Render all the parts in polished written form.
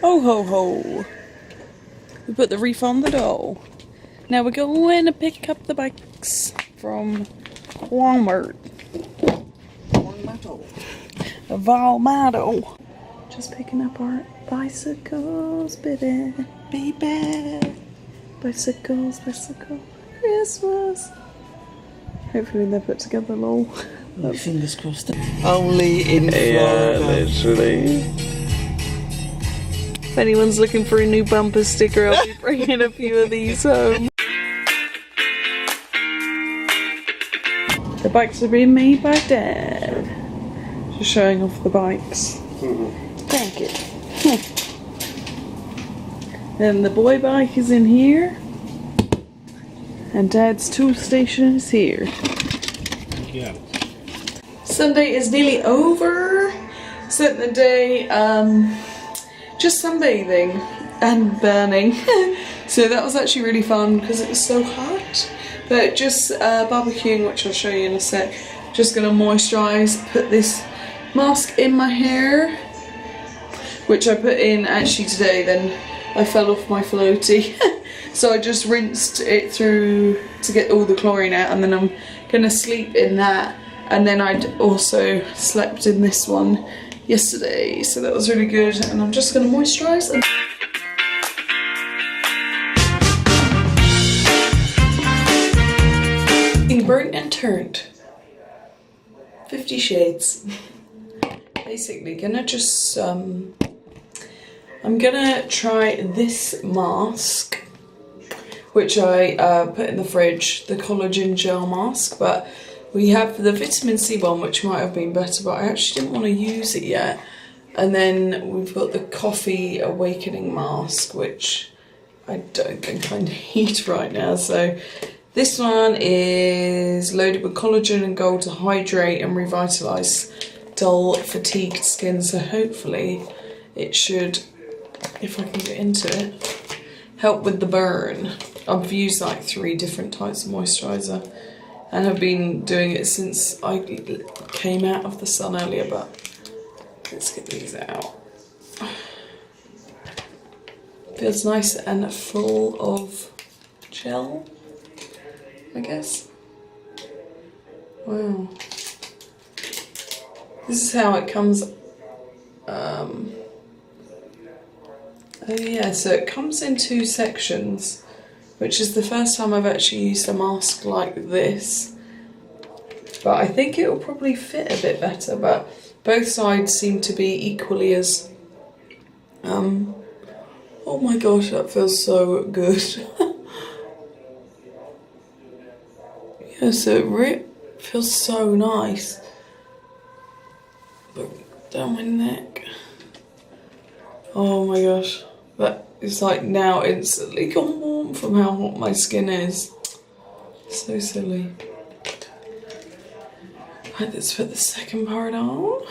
Ho ho ho. We put the wreath on the door. Now we're going to pick up the bikes from Walmart. Valmato. Just picking up our bicycles, baby. Baby. Bicycles, bicycle. Christmas. Hopefully they're put together, lol. Fingers crossed. Only in Florida. Yeah, literally. If anyone's looking for a new bumper sticker, I'll be bringing a few of these home. The bikes are being made by Dad. Just showing off the bikes. Thank you. And the boy bike is in here. And Dad's tool station is here. Yeah. Sunday is nearly over. Spent the day just sunbathing and burning. So that was actually really fun because it was so hot. But just barbecuing, which I'll show you in a sec. Just gonna moisturise, put this mask in my hair, which I put in actually today, then I fell off my floaty. So I just rinsed it through to get all the chlorine out, and then I'm gonna sleep in that. And then I'd also slept in this one yesterday, so that was really good. And I'm just gonna moisturise and burnt and turned. 50 Shades. Basically, gonna just I'm gonna try this mask, which I put in the fridge, the collagen gel mask, but we have the vitamin C one, which might have been better, but I actually didn't want to use it yet. And then we've got the coffee awakening mask, which I don't think I need right now. So this one is loaded with collagen and gold to hydrate and revitalise dull, fatigued skin. So hopefully it should, if I can get into it, help with the burn. I've used like 3 different types of moisturiser and have been doing it since I came out of the sun earlier, but let's get these out. Feels nice and full of gel, I guess. Wow. This is how it comes. Oh yeah, so it comes in 2 sections, which is the first time I've actually used a mask like this. But I think it will probably fit a bit better, but both sides seem to be equally as... oh my gosh, that feels so good. Yeah, so it feels so nice. But down my neck. Oh my gosh. But it's like now instantly gone warm from how hot my skin is. So silly. Right, let's put the second part on.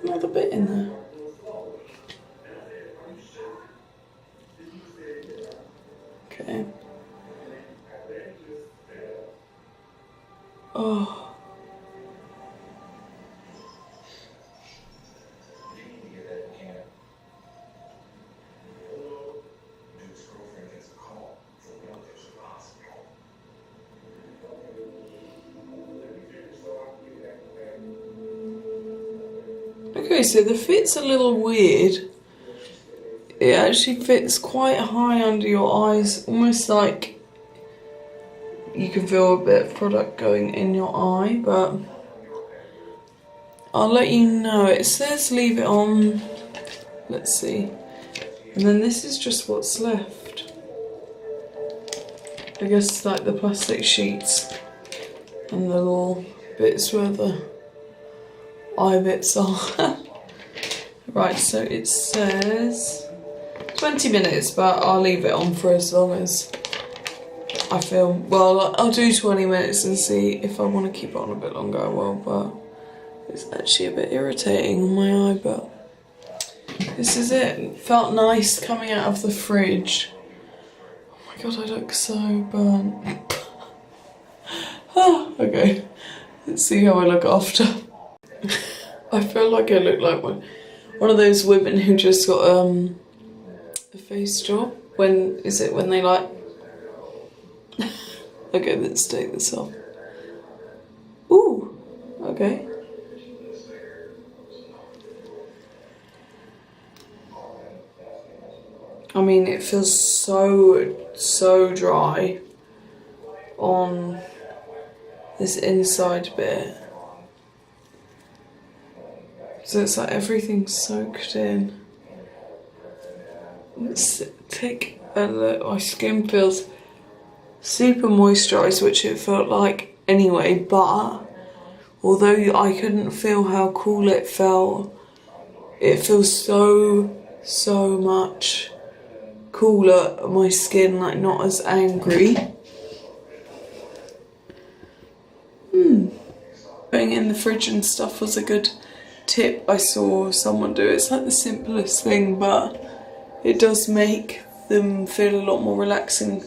Another bit in there. Okay. Oh. Okay, so the fit's a little weird. It actually fits quite high under your eyes, almost like you can feel a bit of product going in your eye, but I'll let you know. It says leave it on, let's see, and then this is just what's left. I guess like the plastic sheets and the little bits where the eye bits are. Right, so it says 20 minutes, but I'll leave it on for as long as I feel. Well, I'll do 20 minutes and see if I want to keep it on a bit longer, I will, but it's actually a bit irritating on my eye, but this is it. It felt nice coming out of the fridge. Oh my god, I look so burnt. Oh, okay, let's see how I look after. I feel like I look like one of those women who just got a face job. When is it when they like? Okay, let's take this off. Ooh, okay. I mean, it feels so dry on this inside bit. So it's like everything's soaked in. Let's take a look. My skin feels super moisturised, which it felt like anyway, but although I couldn't feel how cool it felt, it feels so much cooler on my skin, like not as angry. Putting it in the fridge and stuff was a good tip I saw someone do. It's like the simplest thing, but it does make them feel a lot more relaxing.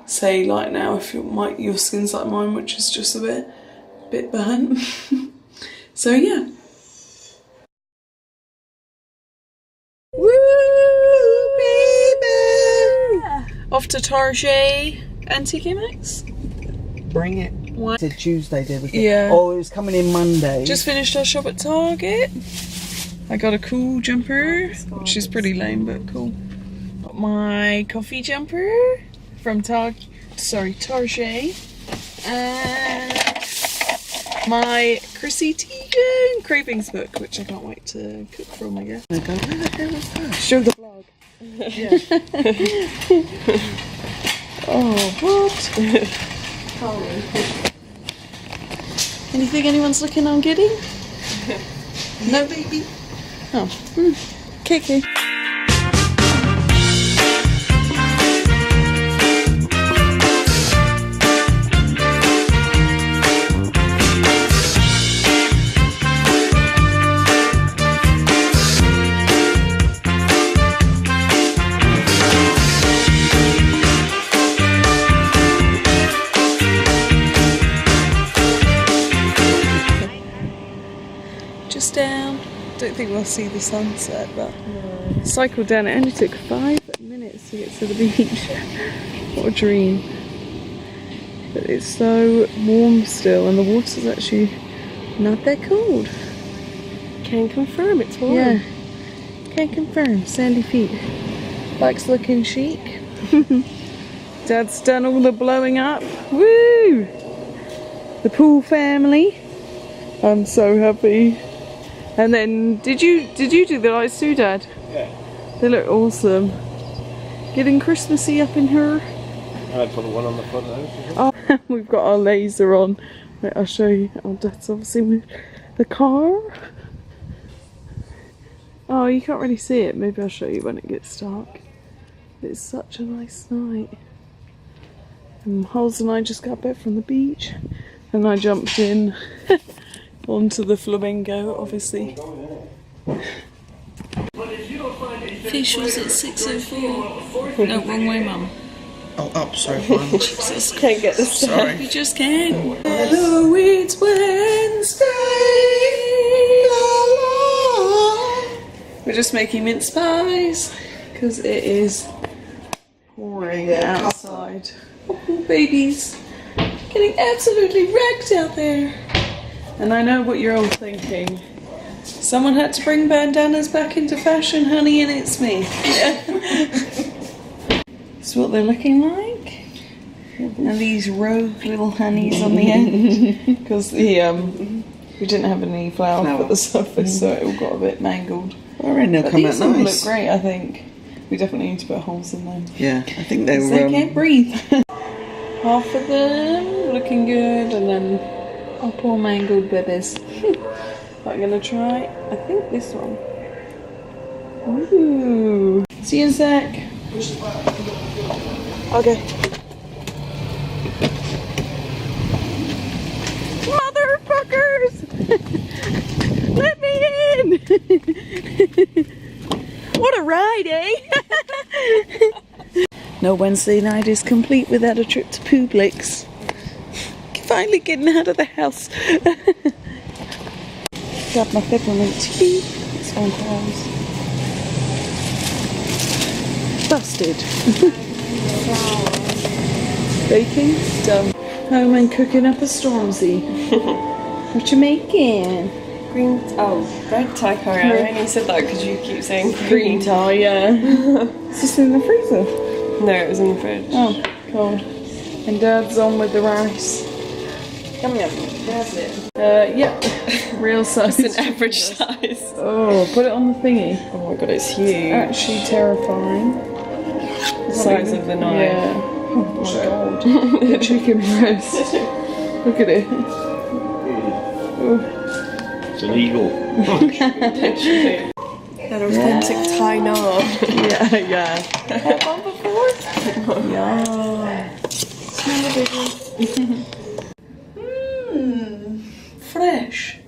Say like now if your skin's like mine, which is just a bit burnt. So yeah. Woo baby! Off to Target Antique Max. Bring it. What? It's Tuesday, did we? Yeah. Oh, it was coming in Monday. Just finished our shop at Target. I got a cool jumper, which is pretty lame but cool. Got my coffee jumper from Target, and my Chrissy Teigen cravings book, which I can't wait to cook from, I guess. Show the vlog. Yeah. Oh, what? Anything anyone's looking on getting? No, baby. Oh, Kiki. Just down. Don't think we'll see the sunset, but no. Cycled down. It only took 5 minutes to get to the beach. What a dream. But it's so warm still, and the water's actually not that cold. Can confirm it's warm. Yeah, can confirm. Sandy feet. Bike's looking chic. Dad's done all the blowing up. Woo! The pool family. I'm so happy. And then, did you do the lights too, Dad? Yeah. They look awesome. Getting Christmassy up in here. I put one on the front of those. Oh, we've got our laser on. Wait, I'll show you. Oh, Dad's obviously moved the car. Oh, you can't really see it. Maybe I'll show you when it gets dark. It's such a nice night. And Holes and I just got back from the beach, and I jumped in onto the flamingo, obviously. Facials at 6:04. No, wrong way, Mum. Oh, up, sorry, fine. Jesus, Can't get this stuff. Sorry. you just can't. Hello, it's Wednesday. La, la. We're just making mince pies because it is pouring outside. Oh, babies, getting absolutely wrecked out there. And I know what you're all thinking. Someone had to bring bandanas back into fashion, honey, and it's me. That's what they're looking like. And these rogue little honeys on the end. Because we didn't have any flour for the surface, so it all got a bit mangled. I reckon they'll come out These all nice. look great, I think. We definitely need to put holes in them. Yeah, I think they were. They can't breathe. Half of them looking good, and then our poor mangled babies. I'm gonna try, I think this one. Ooh. See you in a sec. Okay. Motherfuckers! Let me in! What a ride, eh? No Wednesday night is complete without a trip to Publix. Finally getting out of the house. Grab my peppermint tea. It's on pause. Busted. Baking done. Home and cooking up a Stormzy. What you making? Green. Oh, red Thai curry. I only said that because you keep saying green. Thai, yeah. Is this in the freezer? No, it was in the fridge. Oh, cold. And Dad's on with the rice. Yum yum. That's it. Yeah. Real size. It's an average size. Oh, put it on the thingy. Oh my god, it's huge. Actually terrifying. The size of the knife. Yeah. Oh my god. Chicken breast. Look at it. Oh. It's illegal. That authentic Thai naan. Yeah, yeah. Had one before? Yeah. Smell a bit. Fresh.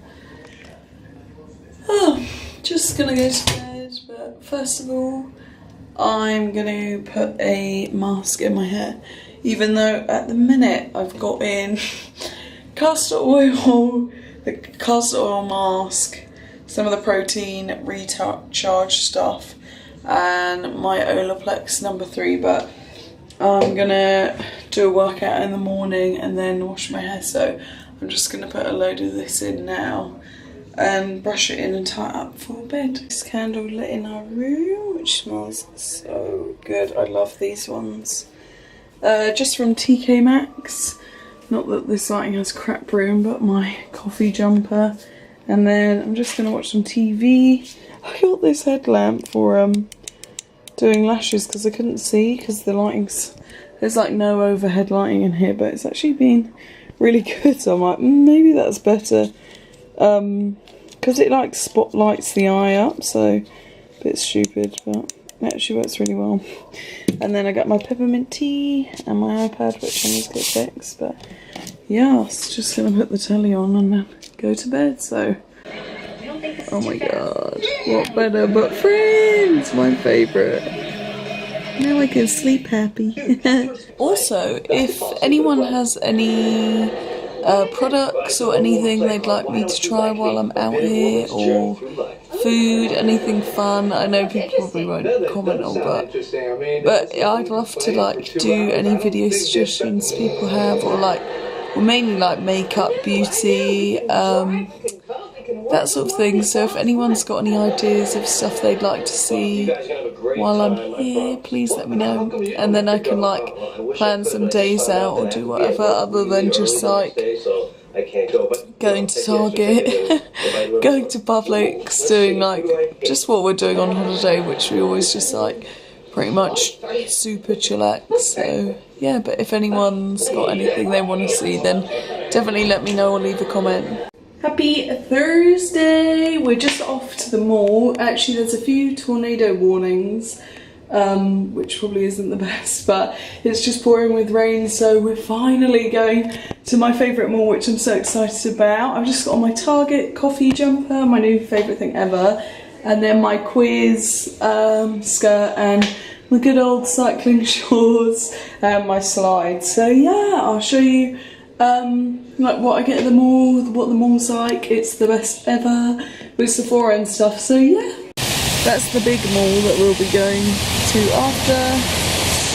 Oh, just gonna go to bed, but first of all, I'm gonna put a mask in my hair, even though at the minute I've got in castor oil, the castor oil mask, some of the protein recharge stuff, and my Olaplex #3, but I'm gonna do a workout in the morning and then wash my hair, so I'm just gonna put a load of this in now and brush it in and tie it up for bed. This candle lit in our room, which smells so good. I love these ones. Just from TK Maxx. Not that this lighting has crap room, but my coffee jumper. And then I'm just gonna watch some TV. I got this headlamp for doing lashes because I couldn't see because the lighting's, there's like no overhead lighting in here, but it's actually been really good. So I'm like, maybe that's better. Because it like spotlights the eye up, so a bit stupid, but it actually works really well. And then I got my peppermint tea and my iPad, which I need to get fixed, but yeah, it's just gonna put the telly on and then go to bed. So oh my god, what better but Friends, my favourite. Now I can sleep happy. Also, if anyone has any products or anything they'd like me to try while I'm out here, or food, anything fun, I know people probably won't comment on, but I'd love to like do any video suggestions people have, or like, or mainly like makeup, beauty, that sort of thing. So if anyone's got any ideas of stuff they'd like to see while I'm here, please let me know, and then I can like plan some days out or do whatever other than just like going to Target, going to Publix, doing like just what we're doing on holiday, which we always just like pretty much super chillax. So yeah, but if anyone's got anything they want to see, then definitely let me know or leave a comment. Happy Thursday! We're just off to the mall. Actually, there's a few tornado warnings, which probably isn't the best, but it's just pouring with rain, so we're finally going to my favourite mall, which I'm so excited about. I've just got on my Target coffee jumper, my new favourite thing ever, and then my quiz skirt and my good old cycling shorts and my slides. So yeah, I'll show you like what I get at the mall, what the mall's like. It's the best ever with Sephora and stuff, so yeah. That's the big mall that we'll be going to after.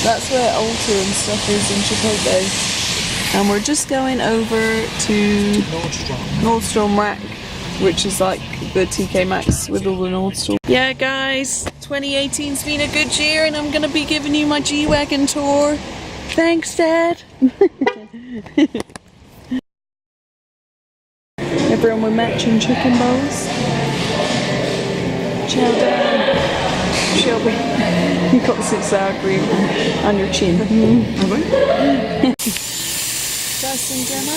That's where Ulta and stuff is in Chipotle. And we're just going over to Nordstrom Rack, which is like the TK Maxx with all the Nordstrom. Yeah guys, 2018's been a good year and I'm gonna be giving you my G-Wagon tour. Thanks, Dad. Everyone with matching chicken bowls. Chow down. Shelby, you got 6 sour cream on your chin. Have I? Dustin demo.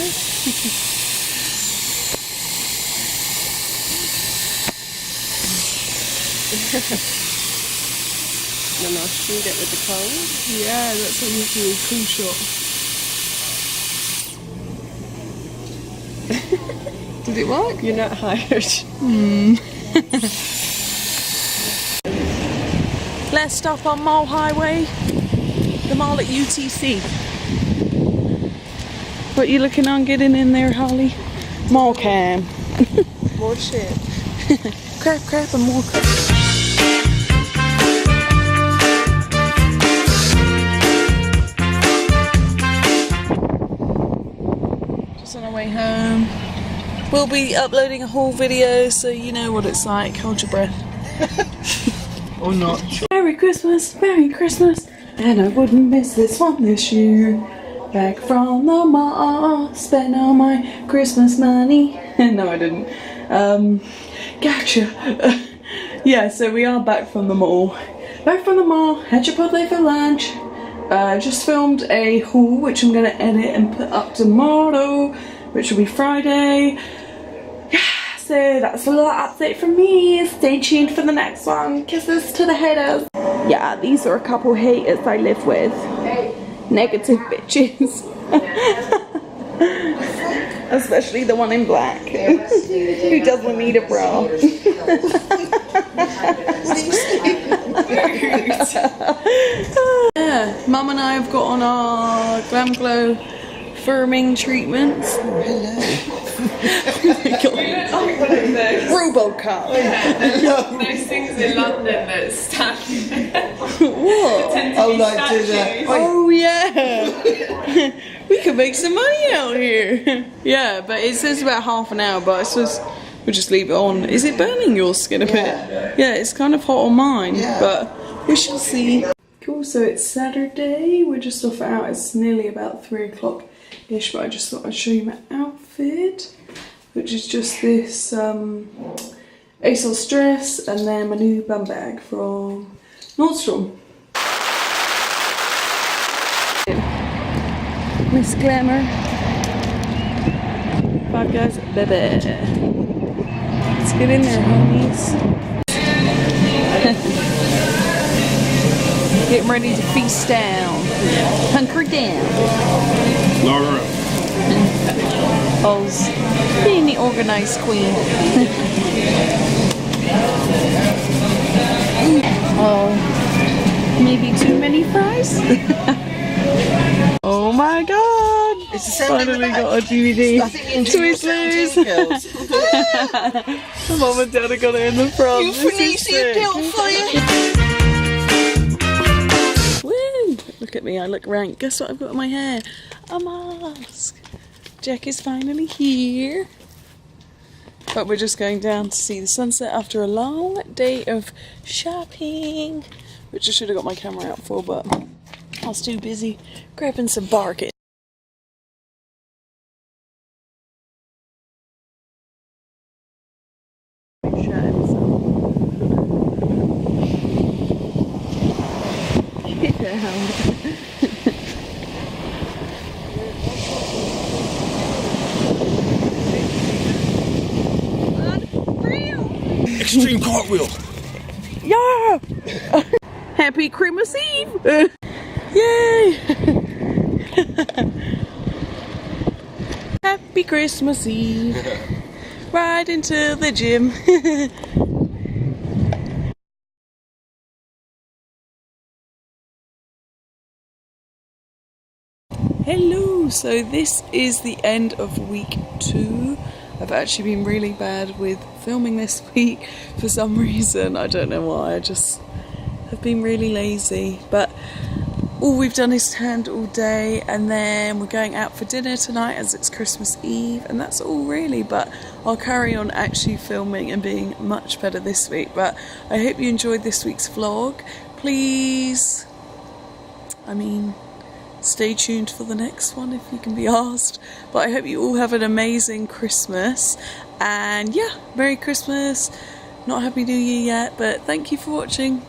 And I'll shoot it with the cold. Yeah, that's what you do, cool shot. Did it work? You're not hired. Let's stop on Mall Highway, the mall at UTC. What you looking on getting in there, Holly? Mall cam. more shit. Crap, crap, and more crap. Just on our way home. We'll be uploading a haul video, so you know what it's like. Hold your breath. Or not. Merry Christmas, and I wouldn't miss this one this year. Back from the mall, spent all my Christmas money. No, I didn't. Gotcha. Yeah, so we are back from the mall. Back from the mall, had Chipotle for lunch. Just filmed a haul, which I'm going to edit and put up tomorrow, which will be Friday. So that's a little update from me. Stay tuned for the next one. Kisses to the haters. Yeah, these are a couple haters I live with. Negative bitches. Especially the one in black. Who doesn't need a bra. Yeah, Mum and I have got on our Glam Glow firming treatments. Oh, hello. Robocop. Those things in London that stand. What? Oh, like to the... Oh yeah. We could make some money out here. Yeah, but it says about half an hour, but I suppose we'll just leave it on. Is it burning your skin a bit? Yeah, it's kind of hot on mine, but we shall see. Cool, so it's Saturday. We're just off out. It's nearly about 3 o'clock-ish, but I just thought I'd show you my outfit, which is just this ASOS dress and then my new bum bag from Nordstrom. Miss Glamour. Five Guys, baby. Let's get in there, homies. Getting ready to feast down. Hunker down. Laura. Oz being the organised queen. Oh, maybe too many fries? Oh my god! It's the same Finally got a DVD. I think you enjoy Twizzlers. girls. Mum and Dad have got it in the front. You This is Phoenicia sick. girl for you. Woo! Look at me, I look rank. Guess what I've got in my hair? A mask. Jack is finally here. But we're just going down to see the sunset after a long day of shopping. Which I should have got my camera out for, but I was too busy grabbing some bargain. Get down. Extreme cartwheel. Yeah! Happy Christmas Eve! Yay! Happy Christmas Eve! Right into the gym. Hello! So this is the end of week 2. I've actually been really bad with filming this week for some reason. I don't know why, I just have been really lazy. But all we've done is tanned all day, and then we're going out for dinner tonight as it's Christmas Eve, and that's all really. But I'll carry on actually filming and being much better this week. But I hope you enjoyed this week's vlog. Please, stay tuned for the next one if you can be asked. But I hope you all have an amazing Christmas, and yeah, Merry Christmas. Not Happy New Year yet, but thank you for watching.